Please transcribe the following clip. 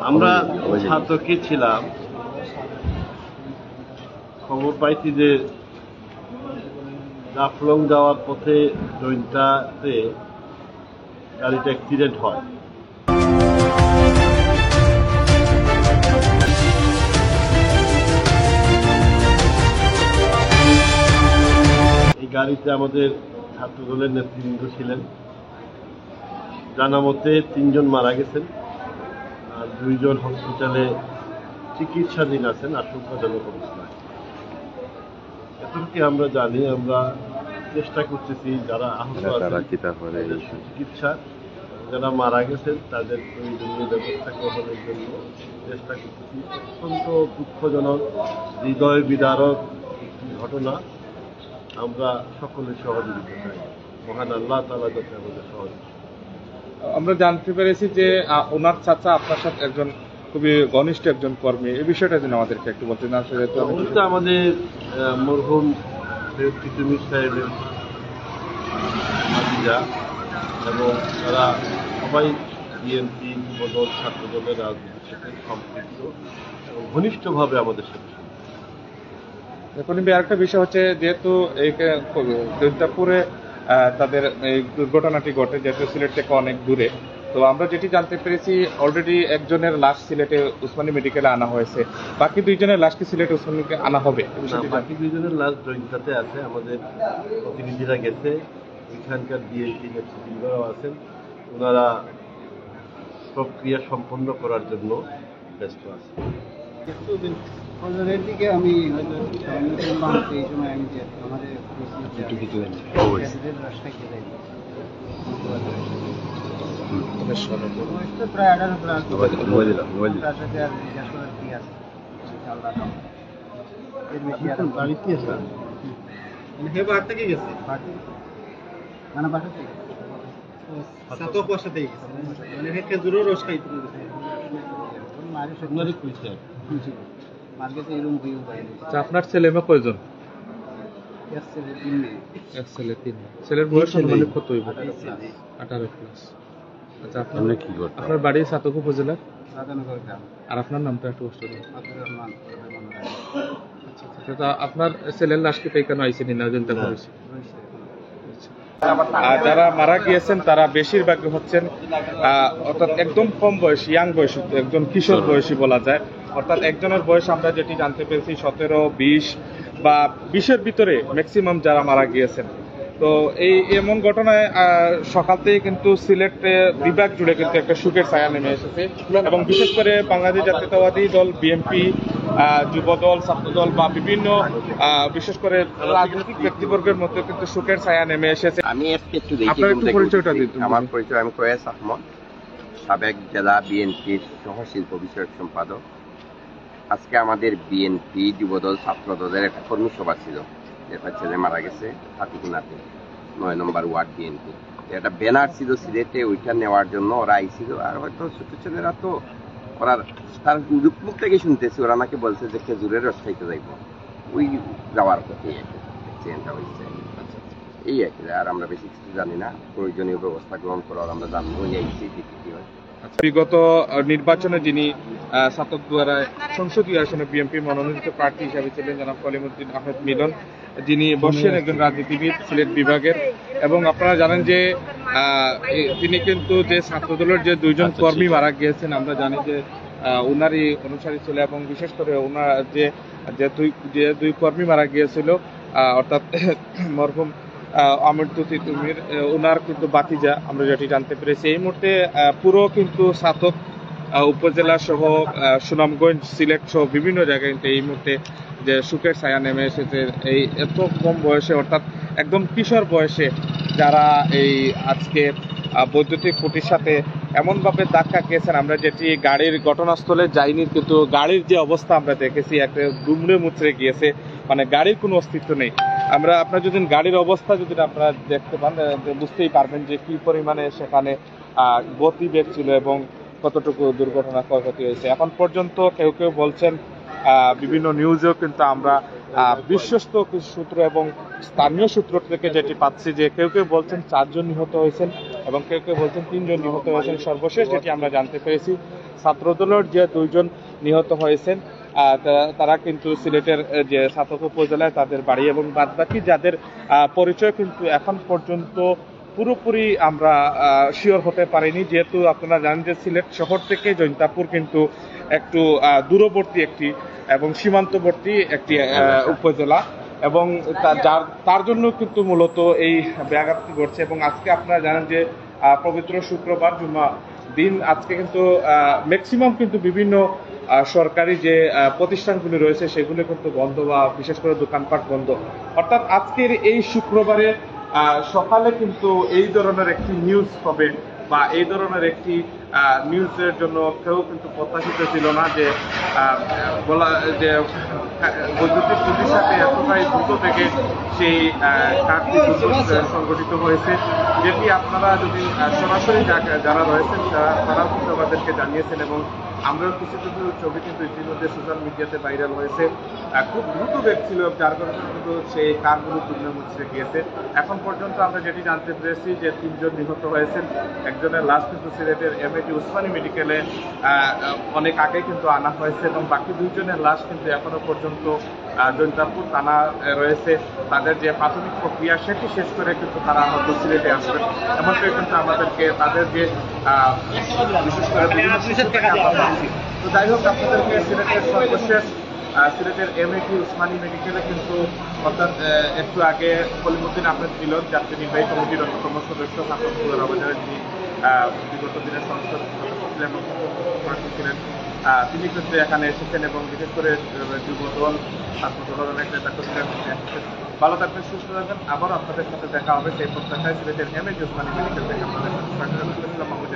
আমরা ছাত্রকে ছিলাম, খবর পাইছি যে জাফলং যাওয়ার পথে জৈন্তাতে গাড়িটা অ্যাক্সিডেন্ট হয়। এই গাড়িতে আমাদের ছাত্রদলের নেতৃবৃন্দ ছিলেন। জানা মতে 3 জন মারা গেছেন আর 2 জন হসপিটালে চিকিৎসাধীন আছেন আশঙ্কাজনক অবস্থায়। এতটুকু আমরা জানি। আমরা চেষ্টা করতেছি যারা আহত আছেন চিকিৎসা, যারা মারা গেছেন তাদের প্রয়োজনীয় ব্যবস্থা গ্রহণের জন্য চেষ্টা করতেছি। অত্যন্ত দুঃখজনক, হৃদয় বিদারক ঘটনা। আমরা সকলের সহযোগিতা চাই। মহান আল্লাহ তাআলা যাতে আমাদের সহযোগিতা। আমরা জানতে পেরেছি যে ওনার চাচা আপনার সাথে একজন খুবই ঘনিষ্ঠ একজন কর্মী, এই বিষয়টা যেন আমাদেরকে একটু বলতেন। উনি আমাদের মরহুম সৈয়দ তিতুমির সাহেবের ভাতিজা এবং তারা সবাই বিএনপি যুবদল ছাত্রদলের রাজনীতির সাথে সম্পৃক্ত এবং ঘনিষ্ঠভাবে আমাদের সাথে। এখন আরেকটা বিষয় হচ্ছে, যেহেতু এই জৈন্তাপুরে তাদের এই দুর্ঘটনাটি ঘটে, যেহেতু সিলেট থেকে অনেক দূরে, তো আমরা যেটি জানতে পেরেছি অলরেডি একজনের লাশ সিলেটে উসমানী মেডিকেলে আনা হয়েছে, বাকি 2 জনের লাশ কি সিলেটে উসমানীকে আনা হবে? বাকি 2 জনের লাশ জৈন্তাতে আছে। আমাদের প্রতিনিধিরা গেছে, এখানকার বিএনপি নেতৃবৃন্দরাও আছেন। ওনারা প্রক্রিয়া সম্পন্ন করার জন্য ব্যস্ত আছে। ফজরের দিকে আমি হয়তো এই সময় আমি আমাদের রাস্তায় খেলে প্রায় 18 সাথে আর জিজ্ঞাসা করার কি আছে। এর বেশি আর বাড়িতে আছে হে বাড়ি থেকে গেছে, মানে বাসা থেকে সাতক বাসাতেই গেছে, মানে হে খেজুরের রস খাইতে গেছে। মারি সবনারই কইছে মার্কেটে এরকম হইও পাইনি। আচ্ছা, আপনার ছেলে মেয়ে কয়জন? এক ছেলে 3 মেয়ে। এক ছেলে 3 মেয়ে। ছেলের বয়স মানে কত হইব? 18 প্লাস। আচ্ছা, আপনার কি করতে? আপনার বাড়ি সাতক উপজেলা রাধানগর গ্রাম। আর আপনার নামটা একটু কষ্ট করুন। আব্দুর রহমান। আচ্ছা, আপনার ছেলের লাশ কি কেন আইসেন না জানতে পেরেছি? যারা মারা গিয়েছেন তারা বেশিরভাগই হচ্ছেন অর্থাৎ একদম কম বয়সী, ইয়াং বয়সী, একজন কিশোর বয়সী বলা যায়। অর্থাৎ একজনের বয়স আমরা যেটি জানতে পেরেছি 17, 20 বা 20-এর ভিতরে ম্যাক্সিমাম যারা মারা গিয়েছেন। তো এই এমন ঘটনায় সকাল থেকে কিন্তু সিলেট বিভাগ জুড়ে কিন্তু একটা শোকের ছায়া নেমে এসেছে এবং বিশেষ করে বাংলাদেশ জাতীয়তাবাদী দল, বিএনপি, যুবদল, ছাত্রদল বা বিভিন্ন বিশেষ করে রাজনৈতিক ব্যক্তিবর্গের মধ্যে কিন্তু শোকের ছায়া নেমে এসেছে। আমি আপনার একটু পরিচয়টা দিন। আমার পরিচয়, আমি কয়েস আহমদ, সাবেক জেলা বিএনপির সহশিল্প বিষয়ক সম্পাদক। আজকে আমাদের বিএনপি যুবদল ছাত্রদলের একটা কর্মী সভা ছিল, একটা ছেলে মারা গেছে হাতিকুনাতে, 9 নম্বর ওয়ার্ড বিএনপি। একটা ব্যানার ছিল সিলেটে, ওইটা নেওয়ার জন্য ওরা আইছিল। আর হয়তো ছোট ছেলেরা তো ওরার তার মুখ থেকে শুনতেছি, ওরা আমাকে বলছে যে খেজুরের রস খাইতে যাইব, ওই যাওয়ার পথে অ্যাক্সিডেন্টটা হয়েছে। এই একই, আর আমরা বেশি কিছু জানি না। প্রয়োজনীয় ব্যবস্থা গ্রহণ করার আমরা জানবো কি হয়। বিগত নির্বাচনে যিনি সাতকদুয়ারায় সংসদীয় আসনে বিএনপি মনোনীত প্রার্থী হিসাবে ছিলেন জনাব কলিমুদ্দিন আহমেদ মিলন, যিনি বর্ষের একজন রাজনীতিবিদ সিলেট বিভাগের, এবং আপনারা জানেন যে তিনি কিন্তু যে ছাত্রদলের যে 2 জন কর্মী মারা গিয়েছেন, আমরা জানি যে ওনারই অনুসারী ছিল এবং বিশেষ করে ওনার যে দুই কর্মী মারা গিয়েছিল অর্থাৎ মরহুম আমৃত্যু তিতুমির, ওনার কিন্তু বাতিজা আমরা যেটি জানতে পেরেছি। এই মুহূর্তে পুরো কিন্তু সাতক উপজেলা সহ সুনামগঞ্জ, সিলেট সহ বিভিন্ন জায়গায় কিন্তু এই মুহূর্তে যে শোকের ছায়া নেমে এসেছে। এই এত কম বয়সে অর্থাৎ একদম কিশোর বয়সে যারা এই আজকে বৈদ্যুতিক খুঁটির সাথে এমনভাবে ধাক্কা খেয়েছেন, আমরা যেটি গাড়ির ঘটনাস্থলে যাইনি, কিন্তু গাড়ির যে অবস্থা আমরা দেখেছি একটা দুমড়ে মুচড়ে গিয়েছে, মানে গাড়ির কোনো অস্তিত্ব নেই। আপনার যদি গাড়ির অবস্থা যদি আপনারা দেখতে পান বুঝতেই পারবেন যে কি পরিমাণে সেখানে গতিবেগ ছিল এবং কতটুকু দুর্ঘটনা ক্ষয়ক্ষতি হয়েছে। এখন পর্যন্ত কেউ কেউ বলছেন, বিভিন্ন নিউজেও কিন্তু আমরা বিশ্বস্ত সূত্র এবং স্থানীয় সূত্র থেকে যেটি পাচ্ছি যে কেউ কেউ বলছেন 4 জন নিহত হয়েছেন এবং কেউ কেউ বলছেন 3 জন নিহত হয়েছেন। সর্বশেষ যেটি আমরা জানতে পেরেছি ছাত্রদলের যে 2 জন নিহত হয়েছেন তারা কিন্তু সিলেটের যে ছাতক উপজেলায় তাদের বাড়ি, এবং বাদবাকি যাদের পরিচয় কিন্তু এখন পর্যন্ত পুরোপুরি আমরা শিওর হতে পারিনি, যেহেতু আপনারা জানেন যে সিলেট শহর থেকে জৈন্তাপুর কিন্তু একটু দূরবর্তী একটি এবং সীমান্তবর্তী একটি উপজেলা, এবং তার জন্য কিন্তু মূলত এই ব্যাঘাতটি ঘটছে। এবং আজকে আপনারা জানেন যে পবিত্র শুক্রবার জুম্মা দিন, আজকে কিন্তু ম্যাক্সিমাম কিন্তু বিভিন্ন সরকারি যে প্রতিষ্ঠানগুলি রয়েছে সেগুলো কিন্তু বন্ধ, বা বিশেষ করে দোকানপাট বন্ধ। অর্থাৎ আজকের এই শুক্রবারে সকালে কিন্তু এই ধরনের একটি নিউজ হবে, বা এই ধরনের একটি নিউজের জন্য কেউ কিন্তু প্রত্যাশিত ছিল না যে বৈদ্যুতিক খুঁটির সাথে এতটাই দ্রুত থেকে সেই কাজটি সংগঠিত হয়েছে, যেটি আপনারা যদি সরাসরি যারা রয়েছেন তারাও কিন্তু আমাদেরকে জানিয়েছেন, এবং আমরাও কিছু কিছু ছবি কিন্তু ইতিমধ্যে সোশ্যাল মিডিয়াতে ভাইরাল হয়েছে। খুব দ্রুত বেগ ছিল, যার কারণে কিন্তু সেই কারগুলো তুলে মুছে গিয়েছে। এখন পর্যন্ত আমরা যেটি জানতে পেরেছি যে 3 জন নিহত হয়েছেন, একজনের লাশ কিন্তু সিলেটের এমএটি উসমানী মেডিকেলে অনেক আগে কিন্তু আনা হয়েছে, এবং বাকি 2 জনের লাশ কিন্তু এখনো পর্যন্ত জৈন্তাপুর থানা রয়েছে। তাদের যে প্রাথমিক প্রক্রিয়া সেটি শেষ করে কিন্তু তারা হয়তো সিলেটে আসবেন, এমনটাই কিন্তু আমাদেরকে তাদের যে বিশেষ করে তো যাই হোক, আপনাদেরকে সিলেটের সর্বশেষ সিলেটের এমএটি উসমানী মেডিকেলে কিন্তু অর্থাৎ একটু আগে কলিমুদ্দিন আহমেদ মিলন, জাতীয় নির্বাহী কমিটির অন্যতম সদস্য, ছাত্রদলের অবজারের যিনি বিগত দিনের সংসদ সদস্য ছিলেন এবং ছিলেন, তিনি কিন্তু এখানে এসেছেন, এবং বিশেষ করে যুবদল ছাত্রদলের অনেক নেতাকর্মীরা এসেছেন। ভালো থাকবেন, সুস্থ থাকবেন, আবার আপনাদের সাথে দেখা হবে সেই প্রত্যাশায় সিলেটের এমএটি উসমানী মেডিকেল থেকে আপনাদের সাথে